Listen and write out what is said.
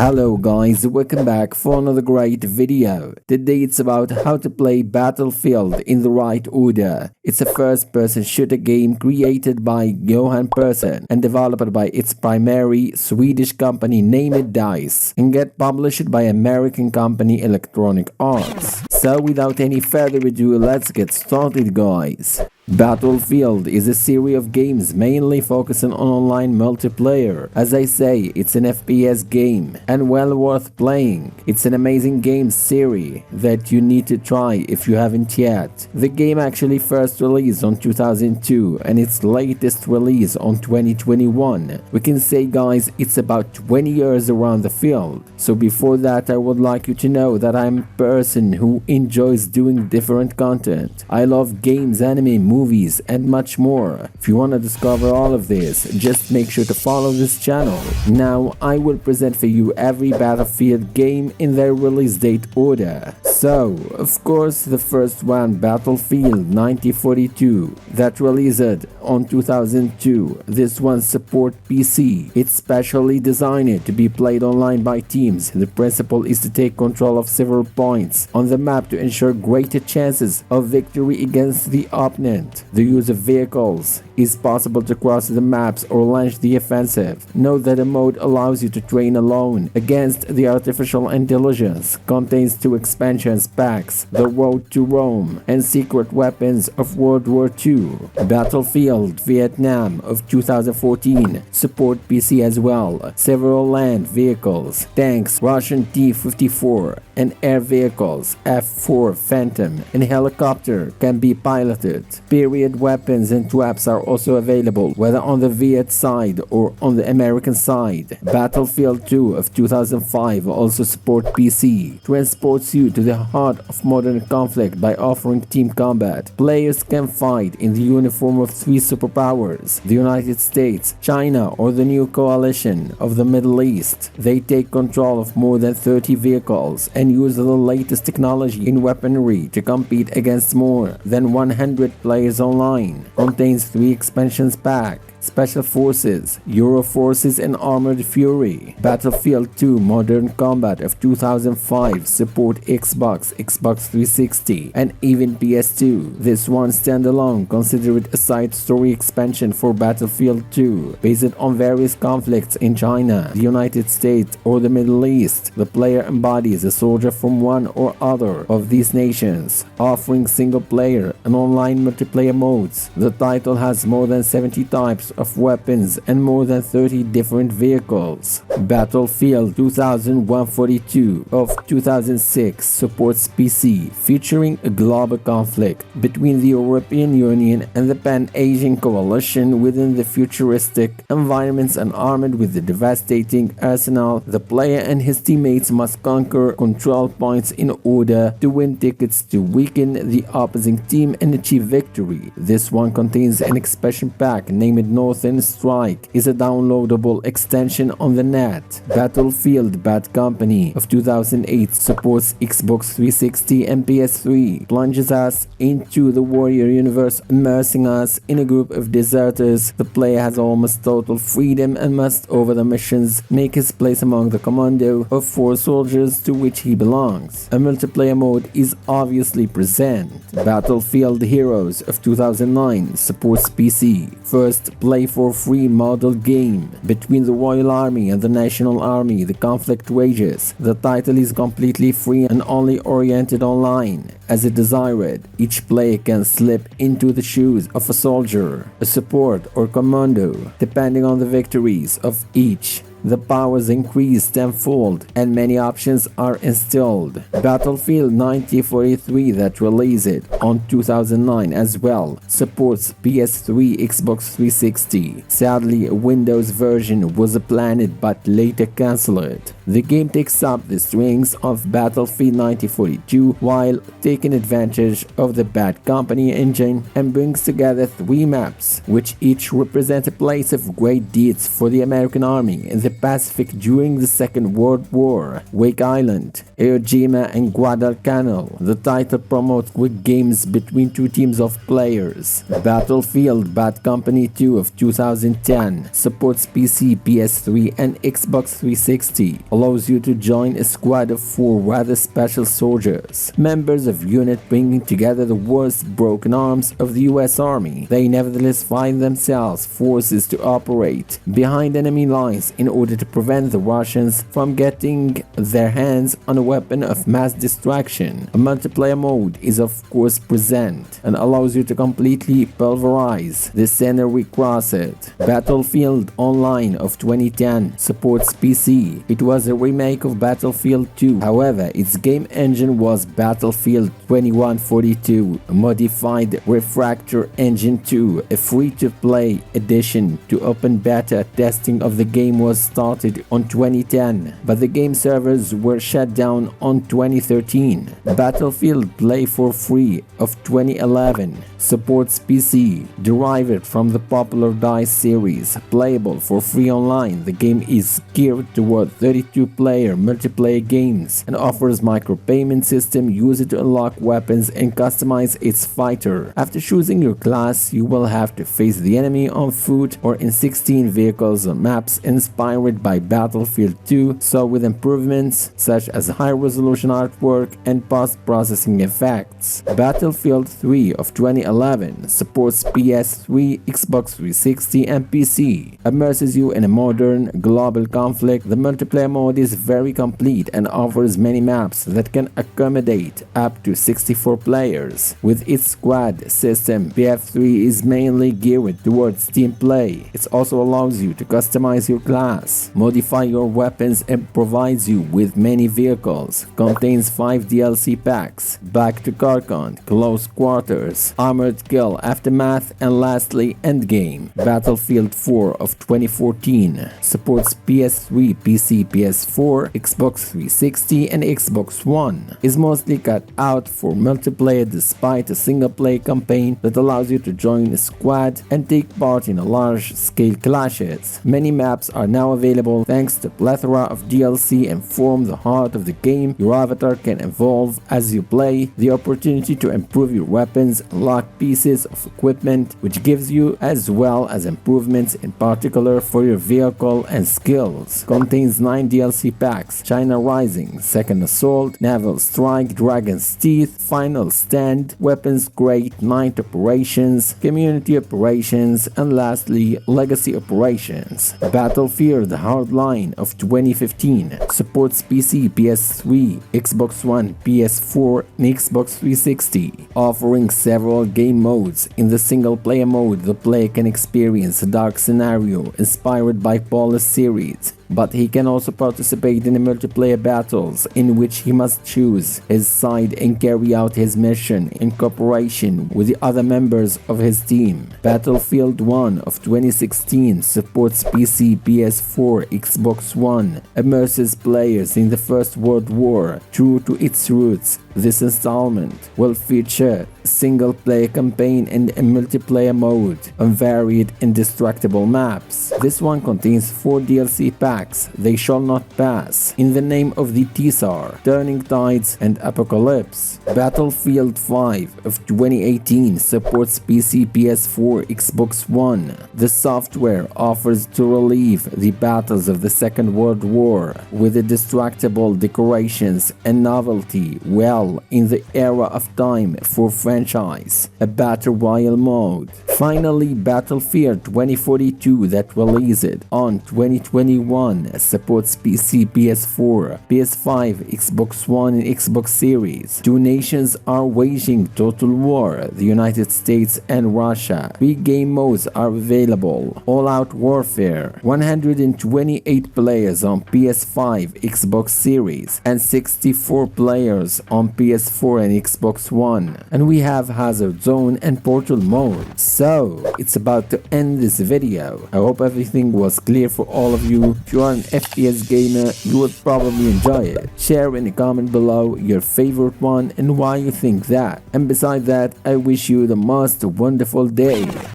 Hello guys, welcome back for another great video. Today it's about how to play Battlefield in the right order. It's a first-person shooter game created by Johan Persson and developed by its primary Swedish company named DICE and get published by American company Electronic Arts. So without any further ado, let's get started guys. Battlefield is a series of games mainly focusing on online multiplayer. As I say, it's an FPS game and well worth playing. It's an amazing game series that you need to try if you haven't yet. The game actually first released on 2002 and its latest release on 2021. We can say guys, it's about 20 years around the field. So before that, I would like you to know that I'm a person who enjoys doing different content. I love games, anime, movies and much more. If you want to discover all of this, just make sure to follow this channel. Now I will present for you every Battlefield game in their release date order. So, of course, the first one, Battlefield 1942, that released on 2002. This one support PC. It's specially designed to be played online by teams. The principle is to take control of several points on the map to ensure greater chances of victory against the opponent. The use of vehicles is possible to cross the maps or launch the offensive. Note that the mode allows you to train alone against the artificial intelligence, contains 2 expansion packs, The Road to Rome, and Secret Weapons of World War II. Battlefield Vietnam of 2014, support PC as well. Several land vehicles, tanks, Russian T-54, and air vehicles, F-4 Phantom, and helicopter can be piloted. Period weapons and traps are also available, whether on the Viet side or on the American side. Battlefield 2 of 2005 also support PC, transports you to the heart of modern conflict by offering team combat. Players can fight in the uniform of 3 superpowers, the United States, China, or the new coalition of the Middle East. They take control of more than 30 vehicles and use the latest technology in weaponry to compete against more than 100 players online. Contains 3 expansions pack, Special Forces, Euro Forces and Armored Fury. Battlefield 2 Modern Combat of 2005 support Xbox, Xbox 360 and even PS2. This one standalone, consider it a side story expansion for Battlefield 2 based on various conflicts in China, the United States or the Middle East. The player embodies a soldier from one or other of these nations, offering single player and online multiplayer modes. The title has more than 70 types of weapons and more than 30 different vehicles. Battlefield 2142 of 2006 supports PC, featuring a global conflict between the European Union and the Pan-Asian coalition within the futuristic environments and armed with a devastating arsenal. The player and his teammates must conquer control points in order to win tickets to weaken the opposing team and achieve victory. This one contains an expansion pack named Northern Strike, is a downloadable extension on the net. Battlefield Bad Company of 2008 supports Xbox 360 and PS3, plunges us into the warrior universe, immersing us in a group of deserters. The player has almost total freedom and must, over the missions, make his place among the commando of 4 soldiers to which he belongs. A multiplayer mode is obviously present. Battlefield Heroes of 2009 supports PC. First, play for free model game. Between the Royal Army and the National Army, the conflict rages. The title is completely free and only oriented online. As it desired, each player can slip into the shoes of a soldier, a support or commando, depending on the victories of each. The powers increase tenfold and many options are installed. Battlefield 1943 that released on 2009 as well supports PS3, Xbox 360. Sadly, a Windows version was planned but later cancelled. The game takes up the strings of Battlefield 1942 while taking advantage of the Bad Company engine and brings together 3 maps, which each represent a place of great deeds for the American Army in the the Pacific during the Second World War. Wake Island, Iwo Jima and Guadalcanal. The title promotes quick games between two teams of players. Battlefield Bad Company 2 of 2010 supports PC, PS3 and Xbox 360. Allows you to join a squad of 4 rather special soldiers, members of unit bringing together the worst broken arms of the US Army. They nevertheless find themselves forced to operate behind enemy lines in order to prevent the Russians from getting their hands on a weapon of mass destruction. A multiplayer mode is of course present and allows you to completely pulverize the scenery across it. Battlefield Online of 2010 supports PC. It was a remake of Battlefield 2, however its game engine was Battlefield 2142, a modified Refractor Engine 2. A free-to-play addition to open beta testing of the game was started on 2010, but the game servers were shut down on 2013. Battlefield Play for Free of 2011 supports PC. Derived from the popular DICE series, playable for free online, the game is geared toward 32-player multiplayer games and offers micropayment system used to unlock weapons and customize its fighter. After choosing your class, you will have to face the enemy on foot or in 16 vehicles on maps inspired by Battlefield 2, so with improvements such as high-resolution artwork and post-processing effects. Battlefield 3 of 2011 supports PS3, Xbox 360 and PC. Immerses you in a modern, global conflict. The multiplayer mode is very complete and offers many maps that can accommodate up to 64 players. With its squad system, BF3 is mainly geared towards team play. It also allows you to customize your class, modify your weapons and provides you with many vehicles. Contains 5 DLC packs: Back to Carcon, Close Quarters, Armored Kill, Aftermath and lastly Endgame. Battlefield 4 of 2014 supports PS3, PC, PS4, Xbox 360 and Xbox One. Is mostly cut out for multiplayer despite a single-player campaign that allows you to join a squad and take part in a large-scale clashes. Many maps are now available thanks to a plethora of DLC and form the heart of the game. Your avatar can evolve as you play, the opportunity to improve your weapons, unlock pieces of equipment, which gives you as well as improvements in particular for your vehicle and skills. Contains 9 DLC packs: China Rising, Second Assault, Naval Strike, Dragon's Teeth, Final Stand, Weapons Crate, Night Operations, Community Operations, and lastly Legacy Operations. Battlefield Hardline of 2015 supports PC, PS3, Xbox One, PS4, and Xbox 360, offering several game modes. In the single-player mode, the player can experience a dark scenario inspired by Paul's series, but he can also participate in the multiplayer battles in which he must choose his side and carry out his mission in cooperation with the other members of his team. Battlefield 1 of 2016 supports PC, PS4, Xbox One, immerses players in the First World War. True to its roots, this installment will feature a single-player campaign and a multiplayer mode on varied indestructible maps. This one contains 4 DLC packs: They Shall Not Pass, In the Name of the Tsar, Turning Tides and Apocalypse. Battlefield 5 of 2018 supports PC, PS4, Xbox One. The software offers to relieve the battles of the Second World War with indestructible decorations and novelty well in the era of time for franchise. A Battle Royale mode. Finally, Battlefield 2042 that released on 2021 supports PC, PS4, PS5, Xbox One and Xbox Series. 2 nations are waging total war, the United States and Russia. 3 game modes are available: All-Out Warfare, 128 players on PS5, Xbox Series, and 64 players on PS4 and Xbox One. And we have Hazard Zone and Portal mode. So, it's about to end this video. I hope everything was clear for all of you. If you are an FPS gamer, you would probably enjoy it. Share in the comment below your favorite one and why you think that. And beside that, I wish you the most wonderful day.